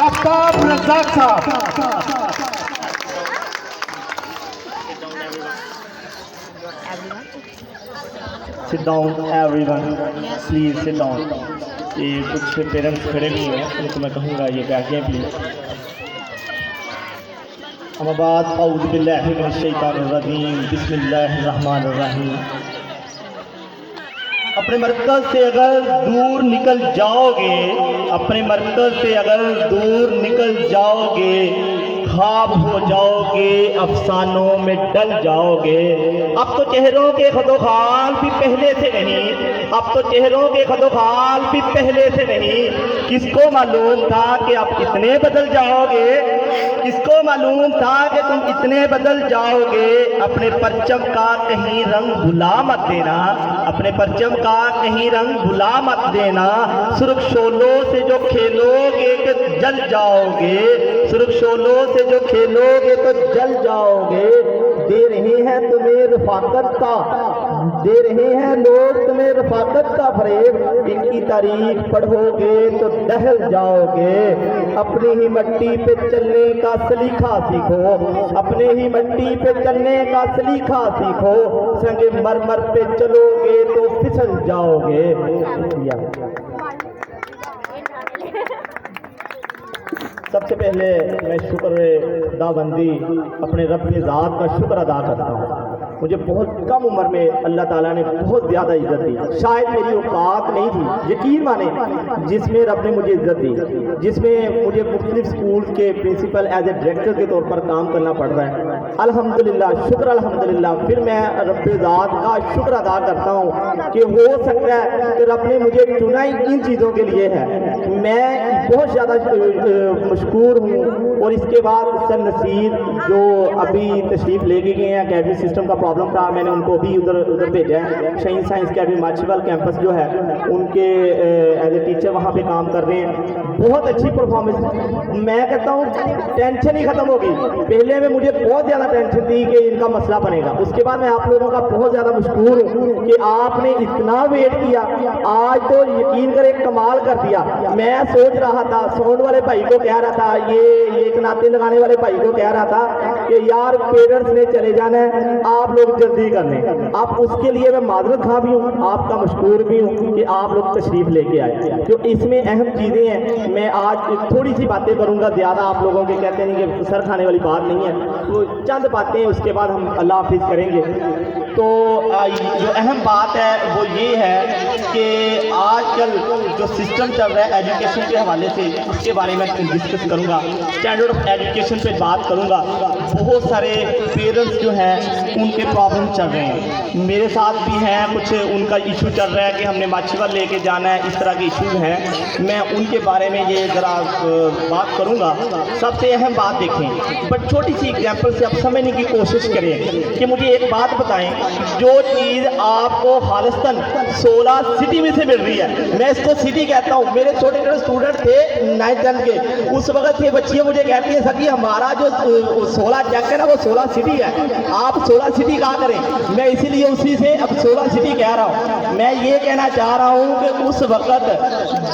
आफ्ताब रज़ाक साहब। Sit down everyone, please sit down. ये कुछ पेरेंट्स खड़े भी हैं, उनको मैं कहूँगा ये बैठ जाएं प्लीज। अम्माबाद औज़ु बिल्लाहि मिनश शैतानिर रजीम, बिस्मिल्लाहिर रहमानिर रहीम। अपने मरकज़ से अगर दूर निकल जाओगे, अपने मरकज़ से अगर दूर निकल जाओगे, ख्वाब हो जाओगे, अफसानों में डल जाओगे। अब तो चेहरों के खदोखाल भी पहले से नहीं, अब तो चेहरों के खदोखाल भी पहले से नहीं। किसको मालूम था कि आप इतने बदल जाओगे, किसको मालूम था कि तुम इतने बदल जाओगे। अपने परचम का कहीं रंग भुला मत देना, अपने परचम का कहीं रंग भुला मत देना। सुर्ख शोलों से जो खेलोगे तो जल जाओगे, सुर्ख शोलों से जो खेलोगे तो जल जाओगे। दे रहे हैं तुम्हें रफाकत का, दे रहे हैं लोग तुम्हें रफाकत का फरेब, इनकी तारीफ पढ़ोगे तो दहल जाओगे। अपनी ही मट्टी पे चलने का सलीखा सीखो, अपने ही मट्टी पे चलने का सलीखा सीखो। संगे मरमर पे चलोगे तो फिसल जाओगे। सबसे पहले मैं शुक्र दाबंदी अपने रब ज़ात का शुक्र अदा करता हूँ। मुझे बहुत कम उम्र में अल्लाह ताला ने बहुत ज़्यादा इज़्ज़त दी। शायद मेरी औकात नहीं थी, यकीन माने, जिसमें रब ने मुझे इज़्ज़त दी, जिसमें मुझे मुख्तलिफ स्कूल के प्रिंसिपल एज ए डायरेक्टर के तौर पर काम करना पड़ रहा है। अल्हम्दुलिल्लाह, शुक्र अल्हम्दुलिल्लाह। फिर मैं रब ज़ात का शुक्र अदा करता हूँ कि हो सकता है कि रब ने मुझे चुना ही इन चीज़ों के लिए है। मैं बहुत ज़्यादा मशकूर हूँ। और इसके बाद सर नसीर जो अभी तशरीफ़ लेके गए हैं, अकेडमी सिस्टम का प्रॉब्लम था, मैंने उनको भी उधर भेजा है। शहीद साइंस अकेडमी माछीवाल कैंपस जो है, उनके एज ए टीचर वहाँ पे काम कर रहे हैं। बहुत अच्छी परफॉर्मेंस, मैं कहता हूँ टेंशन ही ख़त्म हो गई। पहले में मुझे बहुत ज़्यादा टेंशन थी कि इनका मसला बनेगा। उसके बाद मैं आप लोगों का बहुत ज़्यादा मशकूर हूँ कि आपने इतना वेट किया, आज तो यकीन करें कमाल कर दिया। मैं सोच रहा था, साउंड वाले भाई को कह रहा था, ये एक नाते लगाने वाले भाई को कह रहा था कि यार पेरेंट्स ने चले जाना है, आप लोग जल्दी कर लें। आप उसके लिए मैं माजरत खा भी हूँ, आपका मशकूर भी हूँ कि आप लोग तशरीफ़ लेके आए। तो इसमें अहम चीज़ें हैं, मैं आज थोड़ी सी बातें करूँगा, ज़्यादा आप लोगों के कहते नहीं कि सर खाने वाली बात नहीं है, तो चंद बातें उसके बाद हम अल्लाह हाफिज़ करेंगे। तो जो अहम बात है वो ये है कि आजकल जो सिस्टम चल रहा है एजुकेशन के हवाले से, उसके बारे में डिस्कस करूँगा। स्टैंडर्ड ऑफ एजुकेशन पे बात करूँगा। बहुत सारे पेरेंट्स जो हैं उनके प्रॉब्लम चल रहे हैं, मेरे साथ भी हैं, कुछ उनका इशू चल रहा है कि हमने माछीवाल लेके जाना है, इस तरह के इशूज़ हैं। मैं उनके बारे में ये ज़रा बात करूँगा। सबसे अहम बात देखें, बट छोटी सी एग्जाम्पल से आप समझने की कोशिश करें कि मुझे एक बात बताएं, जो चीज़ आपको खालिस्तान 16 सिटी में से मिल रही है, मैं इसको सिटी कहता हूँ। मेरे छोटे छोटे स्टूडेंट थे 9th-10th के, उस वक्त ये बच्चियाँ मुझे कहती हैं सर जी हमारा जो 16 चेक है ना वो 16 सिटी है, आप 16 सिटी कहा करें। मैं इसीलिए उसी से अब 16 सिटी कह रहा हूँ। मैं ये कहना चाह रहा हूँ कि उस वक्त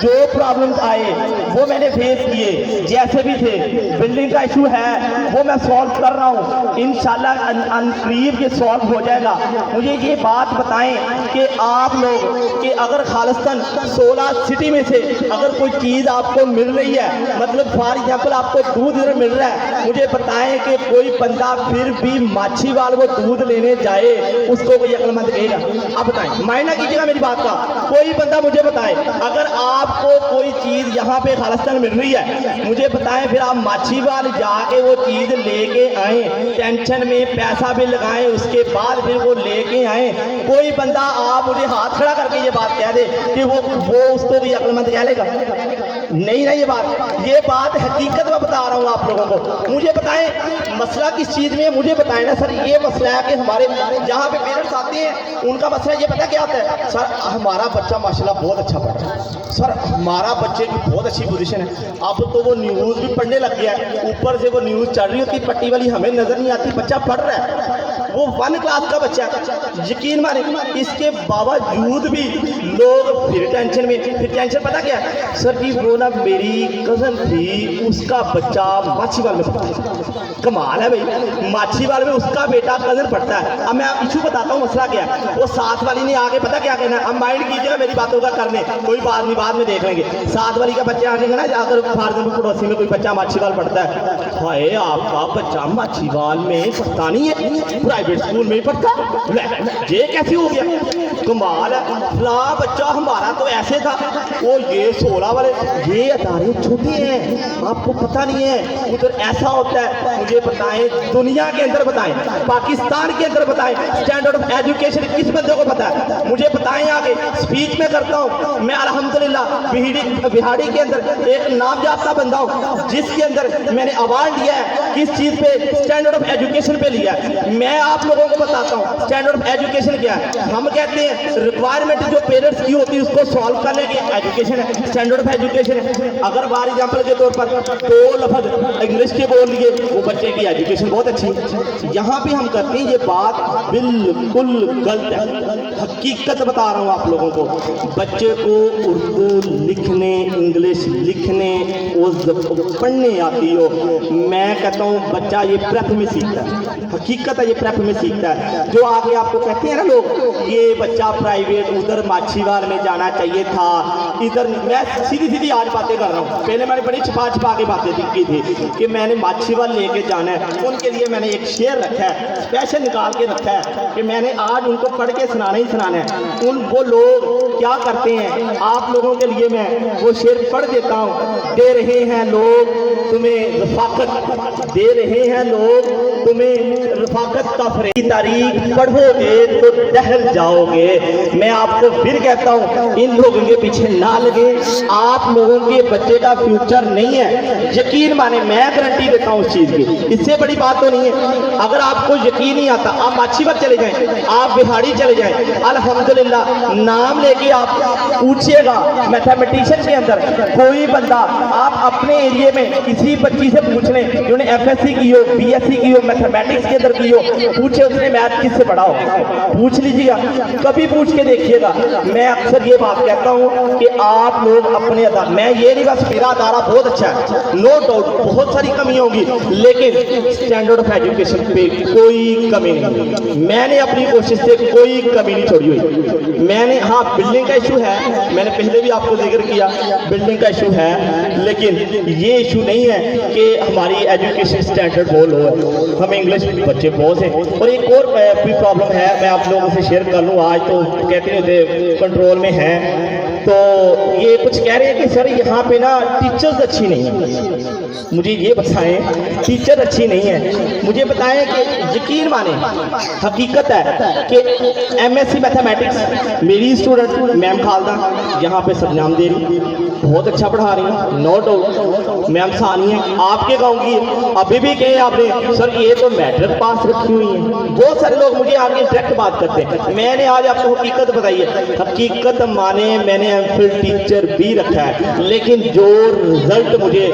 जो प्रॉब्लम्स आए वो मैंने फेस किए, जैसे भी थे। बिल्डिंग का इशू है वो मैं सॉल्व कर रहा हूँ, इंशाल्लाह अनकरीब ये सॉल्व हो जाएगा। मुझे ये बात बताएं कि आप लोग कि अगर खालिस्तान 16 सिटी में से अगर कोई चीज़ आपको मिल रही है, मतलब फॉर एग्जाम्पल आपको दूध इधर मिल रहा है, मुझे बताएं कि कोई बंदा फिर भी माछीवाल वो दूध लेने जाए, उसको कोई अक्लमंद कहेगा? आप बताएं, मायना कीजिएगा मेरी बात का। कोई बंदा मुझे बताए, अगर आपको कोई चीज़ यहाँ पे खालिस्तान मिल रही है, मुझे बताएं फिर आप माछीवाल जाके वो चीज़ लेके आए, टेंशन में पैसा भी लगाएं, उसके बाद फिर वो लेके आए। कोई बंदा आप मुझे हाथ खड़ा करके ये बात कह दे कि वो उसको भी अक्लमंद कह लेगा? नहीं ना, ये बात हकीकत में बता रहा हूँ आप लोगों को। मुझे बताएं मसला किस चीज़ में है, मुझे बताएं ना सर। ये मसला है कि हमारे जहाँ पे पेरेंट्स आते हैं उनका मसला ये पता क्या आता है, सर हमारा बच्चा माशाल्लाह बहुत अच्छा पढ़ रहा है, सर हमारा बच्चे की बहुत अच्छी पोजीशन है। अब तो वो न्यूज़ भी पढ़ने लग गया है, ऊपर से वो न्यूज़ चल रही होती पट्टी वाली, हमें नज़र नहीं आती, बच्चा पढ़ रहा है। वो 1 क्लास का बच्चा है। यकीन माने इसके बावजूद भी लोग फिर टेंशन में, फिर टेंशन पता क्या है सर जी, वो ना मेरी कज़न थी, उसका बच्चा माछीवाल में पढ़ता है। कमाल है भाई, माछीवाल में उसका बेटा कज़न पढ़ता है। अब मैं इशू बताता हूँ मसला क्या है। वो साथ वाली ने आगे पता क्या कहना, अब माइंड कीजिएगा मेरी बातों का करने, कोई बात नहीं, बाद में देख लेंगे। साथ वाली का बच्चा आगे ना जाकर फार्म में पड़ोसी में कोई बच्चा माछीवाल पढ़ता है, हाय आपका बच्चा माछीवाल में पढ़ता नहीं है, प्राइवेट स्कूल में पढ़ता, ये कैसे हो गया, कमाल है। फला बच्चा हमारा तो ऐसे था, वो ये 16 वाले, ये अदारे छोटे हैं, आपको पता नहीं है उधर ऐसा होता है। मुझे बताएं, दुनिया के अंदर बताएं, पाकिस्तान के अंदर बताएं, स्टैंडर्ड ऑफ एजुकेशन किस बंदे को पता है, मुझे बताएं। आगे स्पीच में करता हूँ मैं अल्हम्दुलिल्लाह बिहाड़ी के अंदर एक नामयाफ्ता बंदा हूँ, जिसके अंदर मैंने अवार्ड लिया है। किस चीज़ पे? स्टैंडर्ड ऑफ एजुकेशन पे लिया है। मैं आप लोगों को बताता हूँ स्टैंडर्ड ऑफ एजुकेशन क्या है। हम कहते हैं रिक्वायरमेंट जो पेरेंट्स की होती है उसको सॉल्व करने की एजुकेशन है, स्टैंडर्ड ऑफ एजुकेशन है। अगर फॉर एग्जाम्पल के तौर पर 2 लफ्ज़ इंग्लिश के बोल लिए, वो बच्चे की एजुकेशन बहुत अच्छी है। यहाँ पे हम करते हैं, ये बात बिल्कुल गलत है, हकीकत बता रहा हूँ आप लोगों को। बच्चे को उर्दू लिखने, इंग्लिश लिखने, पढ़ने आती हो, मैं कहता हूँ बच्चा ये प्रेप में सीखता है, हकीकत है ये प्रेप में सीखता है। जो आगे आपको कहते हैं ना लोग, ये बच्चा प्राइवेट उधर माछीवाल में जाना चाहिए था, इधर मैं सीधी सीधी आज बातें कर रहा हूँ। पहले मैंने बड़ी छिपा छिपा के बातें की थी कि मैंने माछीवाल लेके जाना है, उनके लिए मैंने एक शेर रखा है, स्पेशल निकाल के रखा है कि मैंने आज उनको पढ़ के सुनाना ही सुनाना है। वो लोग क्या करते हैं, आप लोगों के लिए मैं वो शेर पढ़ देता हूँ। दे रहे हैं लोग तुम्हें रफाकत, दे रहे हैं लोग तुम्हें रफाकत का फरेब, तारीख पढ़ोगे तो दहल जाओगे। मैं आपको फिर कहता हूँ इन लोगों के पीछे ना लगे, आप लोगों के बच्चे का फ्यूचर नहीं है, यकीन माने, मैं गारंटी देता हूँ उस चीज़ की, इससे बड़ी बात तो नहीं है। अगर आपको यकीन नहीं आता, आप माछीवाल चले जाएं, आप बिहाड़ी चले जाएं, अल्हम्दुलिल्लाह नाम लेके आप पूछिएगा मैथमेटिशियन के अंदर कोई बंदा, आप अपने एरिया में किसी बच्ची से पूछ लें जिन्होंने FSC की हो, BSc की हो, मैथमेटिक्स के अंदर की हो, पूछे उसने मैथ किससे पढ़ा हो, पूछ लीजिएगा, कभी पूछ के देखिएगा। मैं अक्सर ये बात कहता हूँ कि आप लोग अपने मैं ये नहीं, बस मेरा अदारा बहुत अच्छा है, नो डाउट बहुत सारी कमी होगी, लेकिन स्टैंडर्ड ऑफ एजुकेशन पे कोई कमी नहीं, मैंने अपनी कोशिश से कोई कमी नहीं छोड़ी हुई। मैंने, हाँ बिल्डिंग का इशू है, मैंने पहले भी आपको जिक्र किया, बिल्डिंग का इशू है, लेकिन ये इशू नहीं है कि हमारी एजुकेशन स्टैंडर्ड बहुत लो है, हम इंग्लिश बच्चे बहुत हैं। और एक और भी प्रॉब्लम है, मैं आप लोगों से शेयर कर लूँ, आज तो कहते नहीं होते कंट्रोल में है, तो ये कुछ कह रहे हैं कि सर यहाँ पे ना टीचर्स अच्छी नहीं है। मुझे ये बताएं, टीचर अच्छी नहीं है, मुझे बताएं कि यकीन माने हकीकत है कि MSc मैथमेटिक्स मेरी स्टूडेंट मैम खालदा यहाँ पे सरंजाम दे रही, बहुत अच्छा पढ़ा रही है, नो डाउट। मैम सानी है, आपके गाँव की, अभी भी कहे आपने सर ये तो मैट्रिक पास रखी हुई है। बहुत सारे लोग मुझे आगे डायरेक्ट बात करते हैं, मैंने आज आपको हकीकत बताई है, हकीकत माने मैंने MPhil टीचर भी रखा है, लेकिन जो रिजल्ट मुझे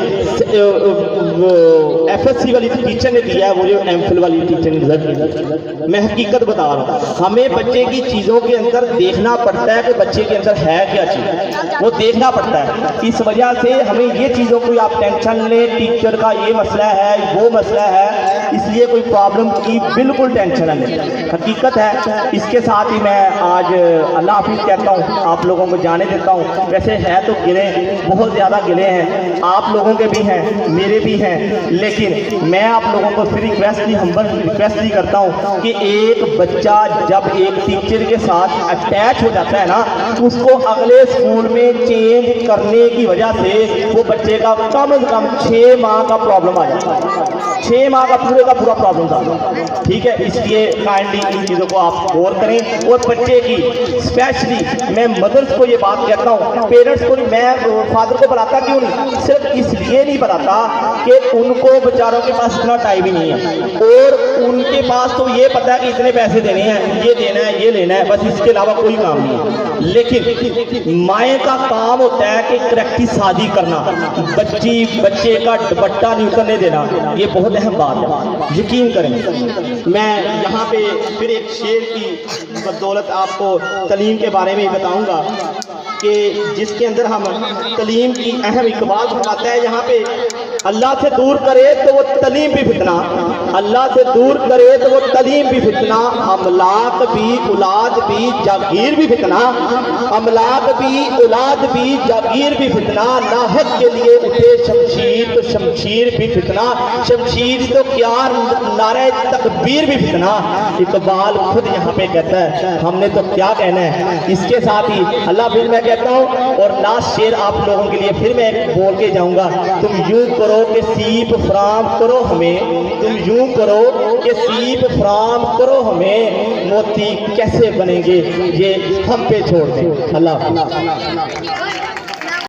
FSC वाली टीचर ने दिया है, मुझे MPhil वाली टीचर ने रिजल्ट दिया। मैं हकीकत बता रहा हूँ, हमें बच्चे की चीज़ों के अंदर देखना पड़ता है कि बच्चे के अंदर है क्या चीज़, वो देखना पड़ता है। इस वजह से हमें ये चीज़ों को आप टेंशन लें, टीचर का ये मसला है, वो मसला है, इसलिए कोई प्रॉब्लम की बिल्कुल टेंशन नहीं, हकीकत है। इसके साथ ही मैं आज अल्लाह हाफिज़ कहता हूँ, आप लोगों को जाने देता हूँ। वैसे है तो गिले, बहुत ज़्यादा गिले हैं, आप लोगों के भी हैं, मेरे भी हैं, लेकिन मैं आप लोगों को फिर हम्बल रिक्वेस्ट ही करता हूँ कि एक बच्चा जब एक टीचर के साथ अटैच हो जाता है ना, उसको अगले स्कूल में चेंज करने की वजह से वो बच्चे का कम से कम 6 माह का प्रॉब्लम आ जाता है, 6 माह का पूरा प्रॉब्लम था। ठीक है, इसलिए काइंडली इन चीज़ों को आप गौर करें। और बच्चे की स्पेशली मैं मदर्स को ये बात कहता हूँ, पेरेंट्स को नहीं, मैं फादर को बुलाता क्यों नहीं, सिर्फ इसलिए नहीं बताता कि उनको बेचारों के पास इतना टाइम ही नहीं है, और उनके पास तो ये पता है कि इतने पैसे देने हैं, ये देना है, ये लेना है, बस इसके अलावा कोई काम नहीं है। लेकिन माएँ का काम होता है कि कि करैक्टी शादी करना, बच्चे का दुपट्टा नहीं उतरने देना, ये बहुत अहम बात है। यकीन करें, मैं यहाँ पे फिर एक शेर की बदौलत आपको तलीम के बारे में बताऊँगा कि जिसके अंदर हम तलीम की अहम एक बात बताते हैं। यहाँ पे अल्लाह से दूर करे तो वो तलीम भी फितना, अल्लाह से दूर करे तो वो तलीम भी फितना, अमलाक भी औलाद भी जागीर भी फितना, अमलाक भी औलाद भी जागीर भी फितना, नाहक के लिए उठे शमशीर तो शमशीर भी फितना, शमशीर तो क्या नारे तकबीर भी फितना। इकबाल खुद यहाँ पे कहता है, हमने तो क्या कहना है। इसके साथ ही अल्लाह फिर मैं कहता हूँ, और लास्ट शेर आप लोगों के लिए फिर मैं बोल के जाऊंगा, तुम यूं करो कि सीप फराम करो हमें, तुम यूं करो कि सीप फराम करो हमें, मोती कैसे बनेंगे ये हम पे छोड़ दें। अल्लाह।